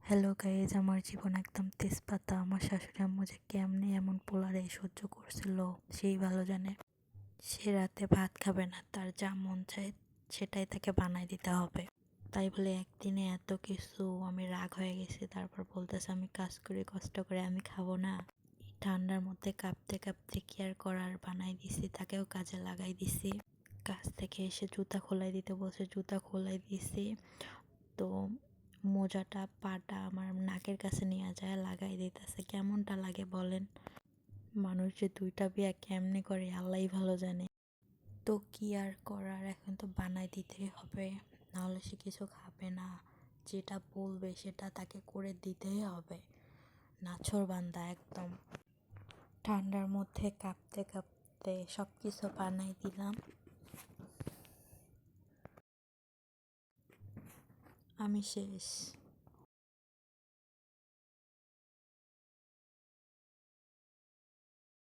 Hello guys, আমার জীবন একদম তেজপাতা। আমার শাশুড়ি আম্মু যে কেমনে এমন পোলারে সহ্য করছিল সেই ভালো জানে। সে রাতে ভাত খাবে না, তার যা মন চায় সেটাই তাকে বানাই দিতে হবে। তাই বলে একদিনে এত কিছু, আমি রাগ হয়ে গেছি। তারপর বলতেছে আমি কাজ করে কষ্ট করে আমি খাবো না। এই ঠান্ডার মধ্যে কাঁপতে কাঁপতে কি আর করার, বানাই দিছি, তাকেও কাজে লাগাই দিছি। কাজ থেকে এসে জুতা খোলাই দিতে বলছে, জুতা খোলাই দিছি। তো মোজাটা পাটা আমার নাকের কাছে নিয়ে যায়, লাগাই দিতেছে। কেমনটা লাগে বলেন? মানুষ যে দুইটা বিয়া কেমনে করে আল্লাহই ভালো জানে। তো কি আর করার, এখন তো বানাই দিতেই হবে, নাহলে সে কিছু খাবে না। যেটা বলবে সেটা তাকে করে দিতেই হবে। নাছোড় বান্দা একদম। ঠান্ডার মধ্যে কাঁপতে কাঁপতে সব কিছু বানাই দিলাম। আমি শেষ।